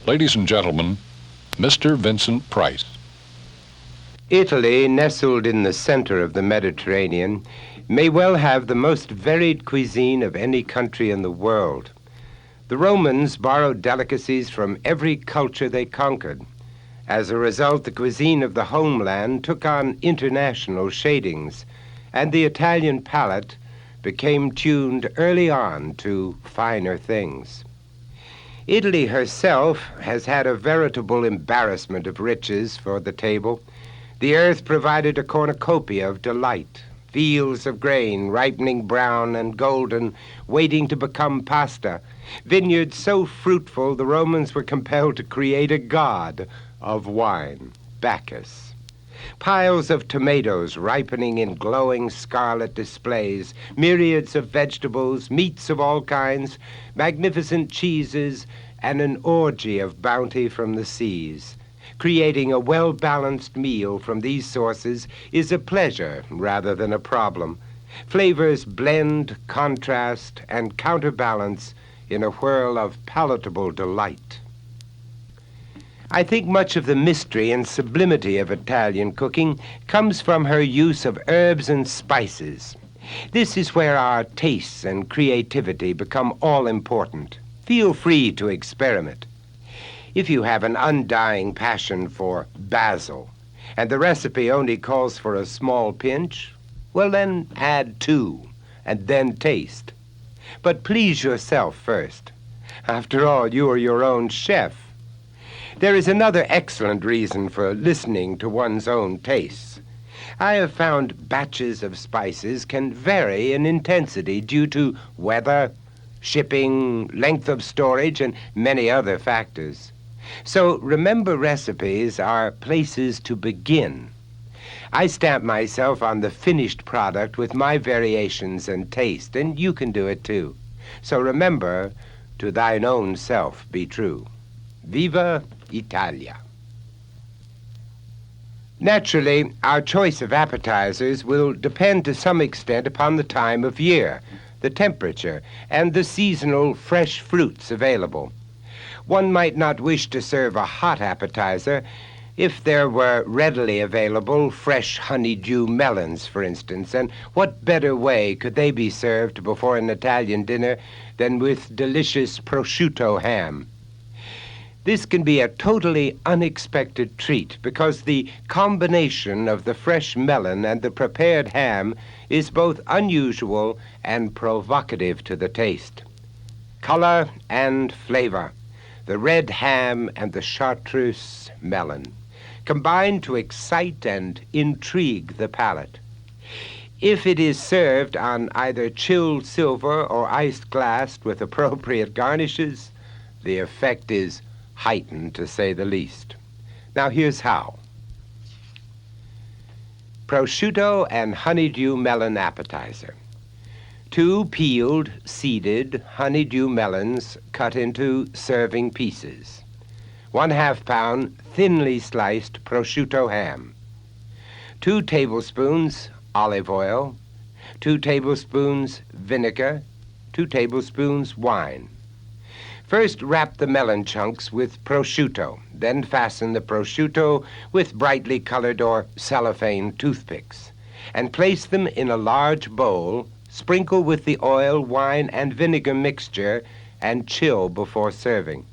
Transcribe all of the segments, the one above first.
Ladies and gentlemen, Mr. Vincent Price. Italy, nestled in the center of the Mediterranean, may well have the most varied cuisine of any country in the world. The Romans borrowed delicacies from every culture they conquered. As a result, the cuisine of the homeland took on international shadings, and the Italian palate became tuned early on to finer things. Italy herself has had a veritable embarrassment of riches for the table. The earth provided a cornucopia of delight, fields of grain ripening brown and golden, waiting to become pasta, vineyards so fruitful the Romans were compelled to create a god of wine, Bacchus. Piles of tomatoes ripening in glowing scarlet displays, myriads of vegetables, meats of all kinds, magnificent cheeses, and an orgy of bounty from the seas. Creating a well-balanced meal from these sources is a pleasure rather than a problem. Flavors blend, contrast, and counterbalance in a whirl of palatable delight. I think much of the mystery and sublimity of Italian cooking comes from her use of herbs and spices. This is where our tastes and creativity become all-important. Feel free to experiment. If you have an undying passion for basil, and the recipe only calls for a small pinch, well then add 2, and then taste. But please yourself first. After all, you are your own chef. There is another excellent reason for listening to one's own tastes. I have found batches of spices can vary in intensity due to weather, shipping, length of storage, and many other factors. So remember, recipes are places to begin. I stamp myself on the finished product with my variations and taste, and you can do it too. So remember, to thine own self be true. Viva Italia. Naturally, our choice of appetizers will depend to some extent upon the time of year, the temperature, and the seasonal fresh fruits available. One might not wish to serve a hot appetizer if there were readily available fresh honeydew melons, for instance, and what better way could they be served before an Italian dinner than with delicious prosciutto ham? This can be a totally unexpected treat because the combination of the fresh melon and the prepared ham is both unusual and provocative to the taste. Color and flavor, the red ham and the chartreuse melon, combine to excite and intrigue the palate. If it is served on either chilled silver or iced glass with appropriate garnishes, the effect is heightened, to say the least. Now here's how. Prosciutto and honeydew melon appetizer. 2 peeled, seeded honeydew melons cut into serving pieces. 1/2 pound thinly sliced prosciutto ham. 2 tablespoons olive oil. 2 tablespoons vinegar. 2 tablespoons wine. First, wrap the melon chunks with prosciutto, then fasten the prosciutto with brightly colored or cellophane toothpicks, and place them in a large bowl, sprinkle with the oil, wine, and vinegar mixture, and chill before serving.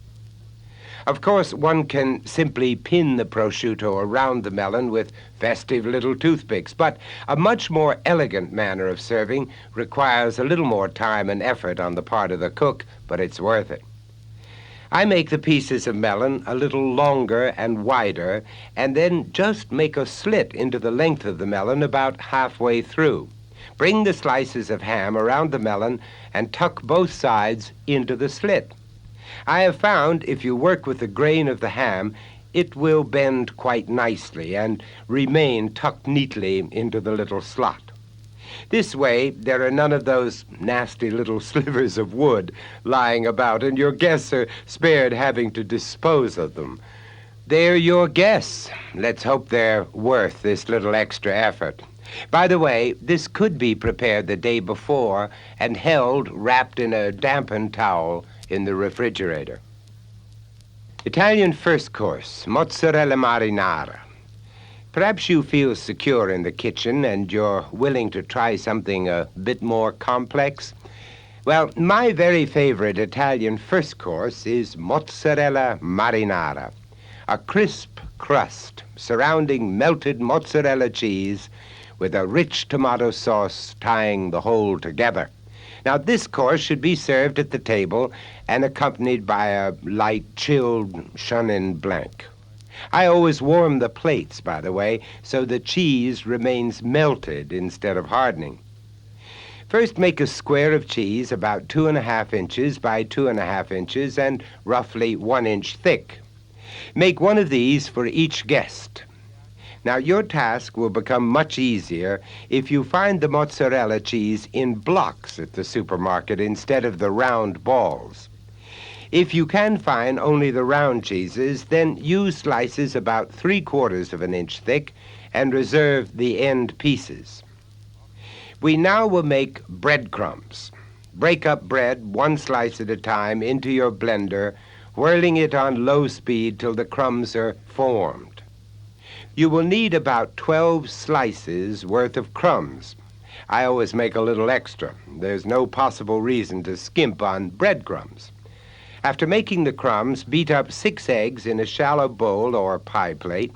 Of course, one can simply pin the prosciutto around the melon with festive little toothpicks, but a much more elegant manner of serving requires a little more time and effort on the part of the cook, but it's worth it. I make the pieces of melon a little longer and wider, and then just make a slit into the length of the melon about halfway through. Bring the slices of ham around the melon and tuck both sides into the slit. I have found if you work with the grain of the ham, it will bend quite nicely and remain tucked neatly into the little slot. This way, there are none of those nasty little slivers of wood lying about, and your guests are spared having to dispose of them. They're your guests. Let's hope they're worth this little extra effort. By the way, this could be prepared the day before and held wrapped in a dampened towel in the refrigerator. Italian first course, Mozzarella Marinara. Perhaps you feel secure in the kitchen and you're willing to try something a bit more complex. Well, my very favorite Italian first course is Mozzarella Marinara, a crisp crust surrounding melted mozzarella cheese with a rich tomato sauce tying the whole together. Now, this course should be served at the table and accompanied by a light, chilled Chenin Blanc. I always warm the plates, by the way, so the cheese remains melted instead of hardening. First, make a square of cheese about 2.5 inches by 2.5 inches and roughly 1 inch thick. Make one of these for each guest. Now, your task will become much easier if you find the mozzarella cheese in blocks at the supermarket instead of the round balls. If you can find only the round cheeses, then use slices about 3/4 of an inch thick and reserve the end pieces. We now will make breadcrumbs. Break up bread 1 slice at a time into your blender, whirling it on low speed till the crumbs are formed. You will need about 12 slices worth of crumbs. I always make a little extra. There's no possible reason to skimp on breadcrumbs. After making the crumbs, beat up 6 eggs in a shallow bowl or pie plate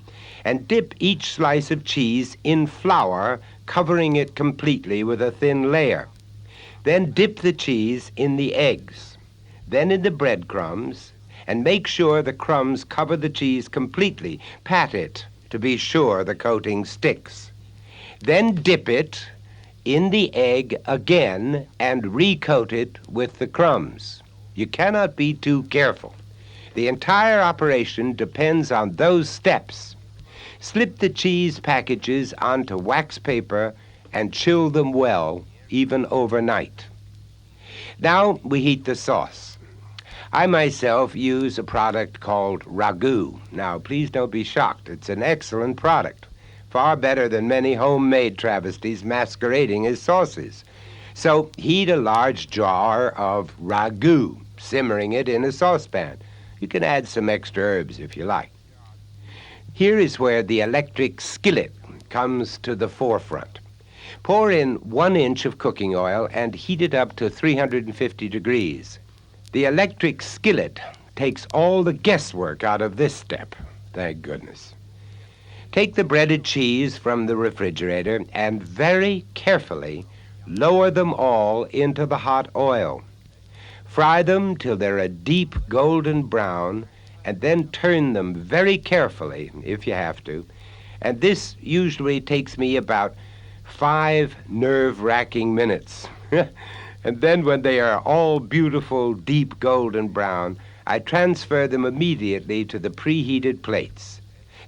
and dip each slice of cheese in flour, covering it completely with a thin layer. Then dip the cheese in the eggs, then in the breadcrumbs, and make sure the crumbs cover the cheese completely. Pat it to be sure the coating sticks. Then dip it in the egg again and recoat it with the crumbs. You cannot be too careful. The entire operation depends on those steps. Slip the cheese packages onto wax paper and chill them well, even overnight. Now we heat the sauce. I myself use a product called ragu. Now, please don't be shocked. It's an excellent product, far better than many homemade travesties masquerading as sauces. So heat a large jar of ragu, simmering it in a saucepan. You can add some extra herbs if you like. Here is where the electric skillet comes to the forefront. Pour in 1 inch of cooking oil and heat it up to 350 degrees. The electric skillet takes all the guesswork out of this step. Thank goodness. Take the breaded cheese from the refrigerator and very carefully lower them all into the hot oil. Fry them till they're a deep golden brown, and then turn them very carefully, if you have to. And this usually takes me about 5 nerve-wracking minutes. And then when they are all beautiful, deep golden brown, I transfer them immediately to the preheated plates.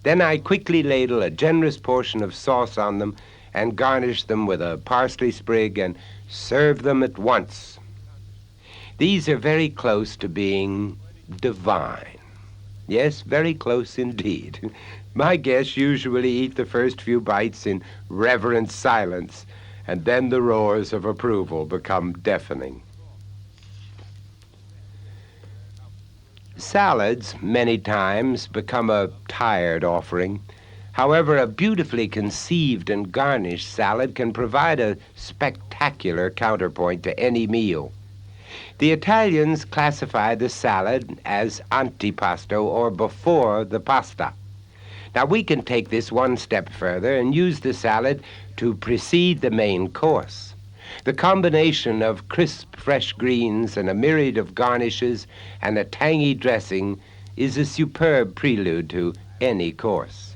Then I quickly ladle a generous portion of sauce on them and garnish them with a parsley sprig and serve them at once. These are very close to being divine. Yes, very close indeed. My guests usually eat the first few bites in reverent silence, and then the roars of approval become deafening. Salads, many times, become a tired offering. However, a beautifully conceived and garnished salad can provide a spectacular counterpoint to any meal. The Italians classify the salad as antipasto, or before the pasta. Now, we can take this one step further and use the salad to precede the main course. The combination of crisp, fresh greens and a myriad of garnishes and a tangy dressing is a superb prelude to any course.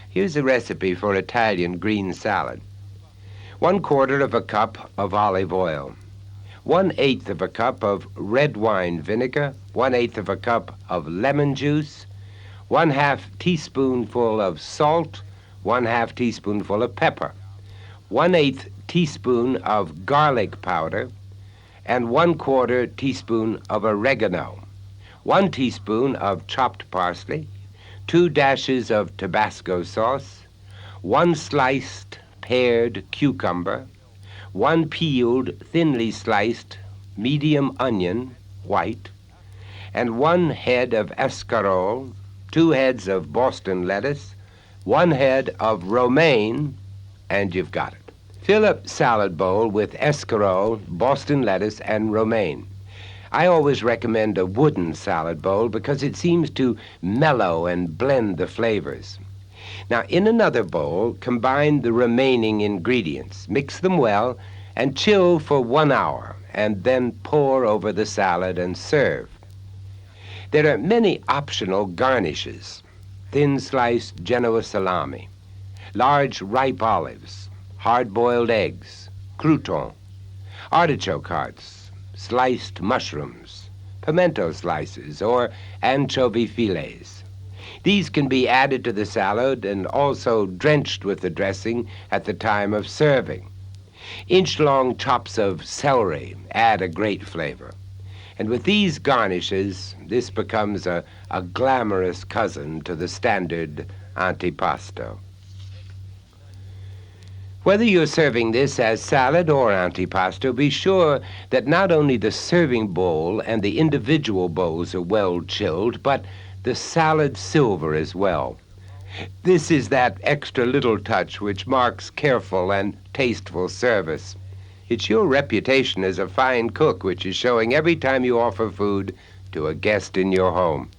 Here's a recipe for Italian green salad. 1/4 of a cup of olive oil, 1/8 of a cup of red wine vinegar, 1/8 of a cup of lemon juice, 1/2 teaspoonful of salt, 1/2 teaspoonful of pepper, 1/8 teaspoon of garlic powder, and 1/4 teaspoon of oregano, 1 teaspoon of chopped parsley, 2 dashes of Tabasco sauce, 1 sliced pared cucumber, 1 peeled, thinly sliced medium onion, white, and 1 head of escarole, 2 heads of Boston lettuce, 1 head of romaine, and you've got it. Fill a salad bowl with escarole, Boston lettuce, and romaine. I always recommend a wooden salad bowl because it seems to mellow and blend the flavors. Now, in another bowl, combine the remaining ingredients. Mix them well and chill for 1 hour, and then pour over the salad and serve. There are many optional garnishes: thin-sliced Genoa salami, large ripe olives, hard-boiled eggs, croutons, artichoke hearts, sliced mushrooms, pimento slices, or anchovy fillets. These can be added to the salad and also drenched with the dressing at the time of serving. Inch-long chops of celery add a great flavor. And with these garnishes, this becomes a glamorous cousin to the standard antipasto. Whether you're serving this as salad or antipasto, be sure that not only the serving bowl and the individual bowls are well chilled, but the salad silver as well. This is that extra little touch which marks careful and tasteful service. It's your reputation as a fine cook which is showing every time you offer food to a guest in your home.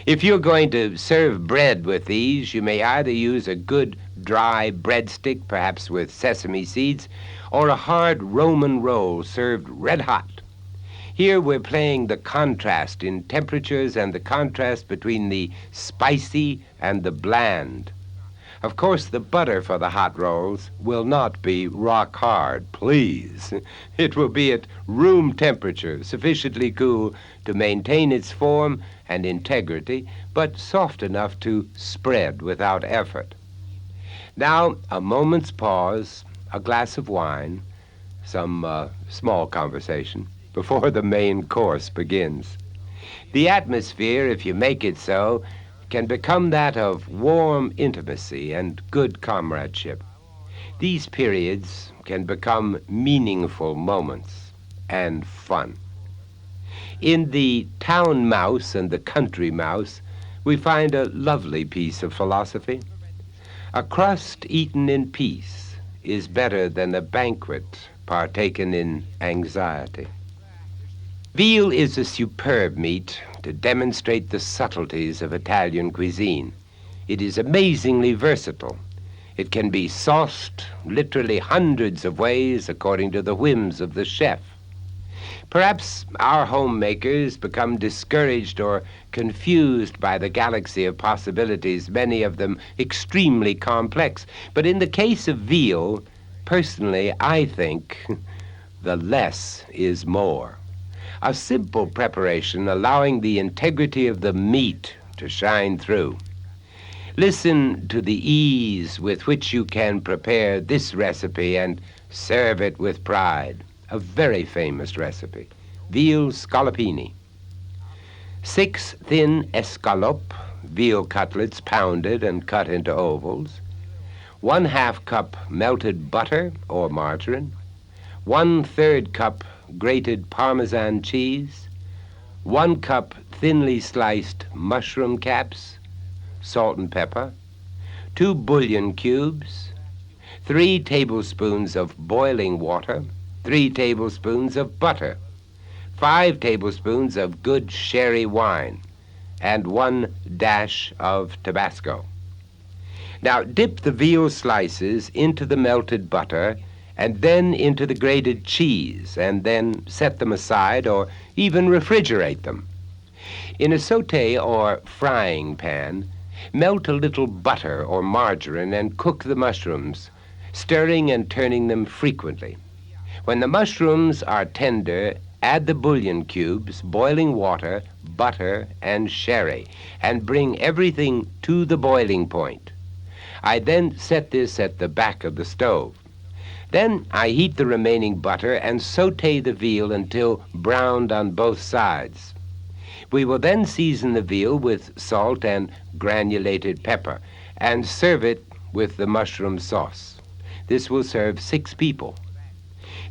If you're going to serve bread with these, you may either use a good dry breadstick, perhaps with sesame seeds, or a hard Roman roll served red hot. Here we're playing the contrast in temperatures and the contrast between the spicy and the bland. Of course, the butter for the hot rolls will not be rock hard, please. It will be at room temperature, sufficiently cool to maintain its form and integrity, but soft enough to spread without effort. Now, a moment's pause, a glass of wine, some small conversation before the main course begins. The atmosphere, if you make it so, can become that of warm intimacy and good comradeship. These periods can become meaningful moments and fun. In the town mouse and the country mouse, we find a lovely piece of philosophy. A crust eaten in peace is better than a banquet partaken in anxiety. Veal is a superb meat to demonstrate the subtleties of Italian cuisine. It is amazingly versatile. It can be sauced literally hundreds of ways according to the whims of the chef. Perhaps our homemakers become discouraged or confused by the galaxy of possibilities, many of them extremely complex. But in the case of veal, personally, I think the less is more. A simple preparation allowing the integrity of the meat to shine through. Listen to the ease with which you can prepare this recipe and serve it with pride. A very famous recipe, Veal Scaloppini. 6 thin escalope, veal cutlets pounded and cut into ovals. 1/2 cup melted butter or margarine. 1/3 cup grated Parmesan cheese. 1 cup thinly sliced mushroom caps, salt and pepper. 2 bouillon cubes. 3 tablespoons of boiling water. 3 tablespoons of butter, 5 tablespoons of good sherry wine, and 1 dash of Tabasco. Now dip the veal slices into the melted butter and then into the grated cheese, and then set them aside or even refrigerate them. In a sauté or frying pan, melt a little butter or margarine and cook the mushrooms, stirring and turning them frequently. When the mushrooms are tender, add the bouillon cubes, boiling water, butter, and sherry, and bring everything to the boiling point. I then set this at the back of the stove. Then I heat the remaining butter and sauté the veal until browned on both sides. We will then season the veal with salt and granulated pepper and serve it with the mushroom sauce. This will serve 6 people.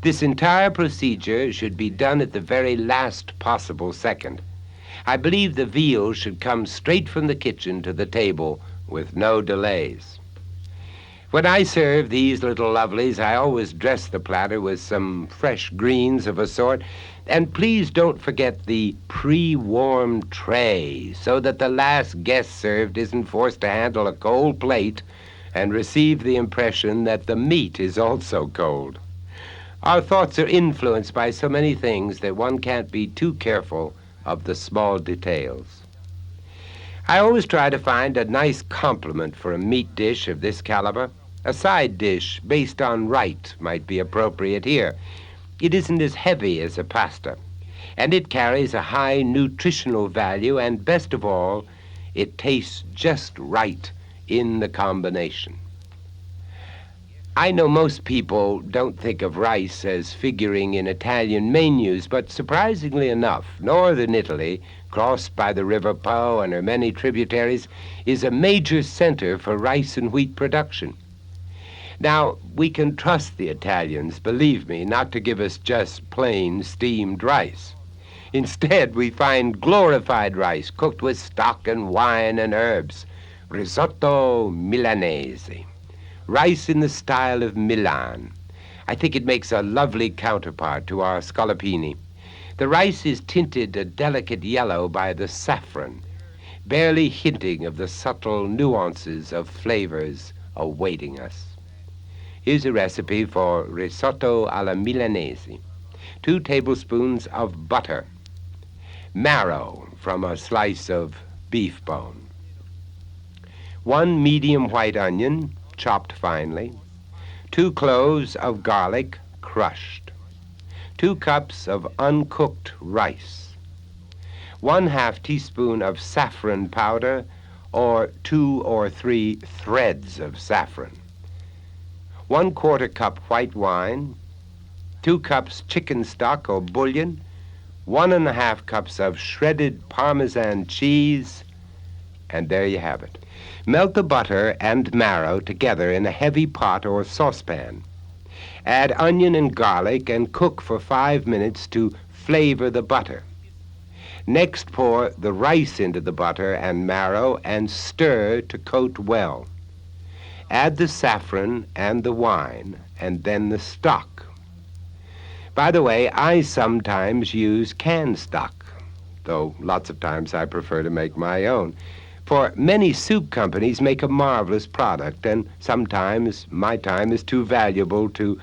This entire procedure should be done at the very last possible second. I believe the veal should come straight from the kitchen to the table with no delays. When I serve these little lovelies, I always dress the platter with some fresh greens of a sort, and please don't forget the pre-warmed tray so that the last guest served isn't forced to handle a cold plate and receive the impression that the meat is also cold. Our thoughts are influenced by so many things that one can't be too careful of the small details. I always try to find a nice complement for a meat dish of this caliber. A side dish based on right might be appropriate here. It isn't as heavy as a pasta, and it carries a high nutritional value, and best of all, it tastes just right in the combination. I know most people don't think of rice as figuring in Italian menus, but surprisingly enough, northern Italy, crossed by the River Po and her many tributaries, is a major center for rice and wheat production. Now, we can trust the Italians, believe me, not to give us just plain steamed rice. Instead, we find glorified rice cooked with stock and wine and herbs. Risotto Milanese. Rice in the style of Milan. I think it makes a lovely counterpart to our scaloppini. The rice is tinted a delicate yellow by the saffron, barely hinting of the subtle nuances of flavors awaiting us. Here's a recipe for risotto alla Milanese. 2 tablespoons of butter, marrow from a slice of beef bone, 1 medium white onion, chopped finely, 2 cloves of garlic, crushed, 2 cups of uncooked rice, 1/2 teaspoon of saffron powder, or 2 or 3 threads of saffron, 1/4 cup white wine, 2 cups chicken stock or bouillon, 1½ cups of shredded Parmesan cheese, and there you have it. Melt the butter and marrow together in a heavy pot or saucepan. Add onion and garlic and cook for 5 minutes to flavor the butter. Next, pour the rice into the butter and marrow and stir to coat well. Add the saffron and the wine, and then the stock. By the way, I sometimes use canned stock, though lots of times I prefer to make my own. For many soup companies make a marvelous product, and sometimes my time is too valuable to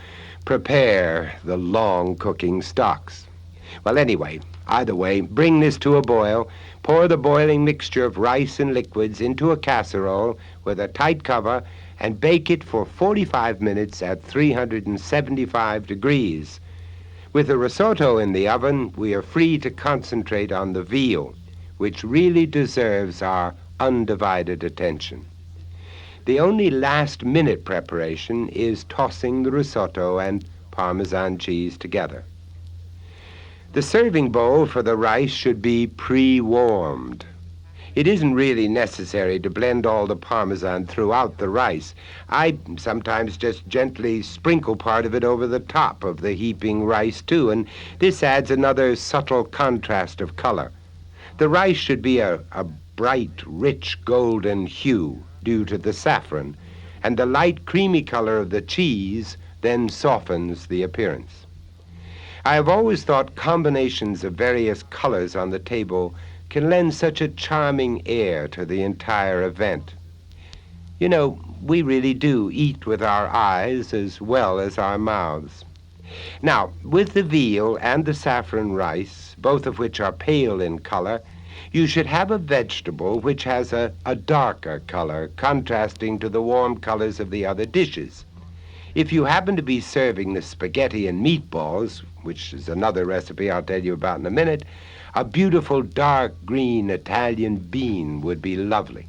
prepare the long cooking stocks. Well, anyway, either way, bring this to a boil, pour the boiling mixture of rice and liquids into a casserole with a tight cover, and bake it for 45 minutes at 375 degrees. With the risotto in the oven, we are free to concentrate on the veal, which really deserves our undivided attention. The only last-minute preparation is tossing the risotto and Parmesan cheese together. The serving bowl for the rice should be pre-warmed. It isn't really necessary to blend all the Parmesan throughout the rice. I sometimes just gently sprinkle part of it over the top of the heaping rice, too, and this adds another subtle contrast of color. The rice should be a bright, rich golden hue due to the saffron, and the light creamy color of the cheese then softens the appearance. I have always thought combinations of various colors on the table can lend such a charming air to the entire event. You know, we really do eat with our eyes as well as our mouths. Now, with the veal and the saffron rice, both of which are pale in color, you should have a vegetable which has a darker color, contrasting to the warm colors of the other dishes. If you happen to be serving the spaghetti and meatballs, which is another recipe I'll tell you about in a minute, a beautiful dark green Italian bean would be lovely.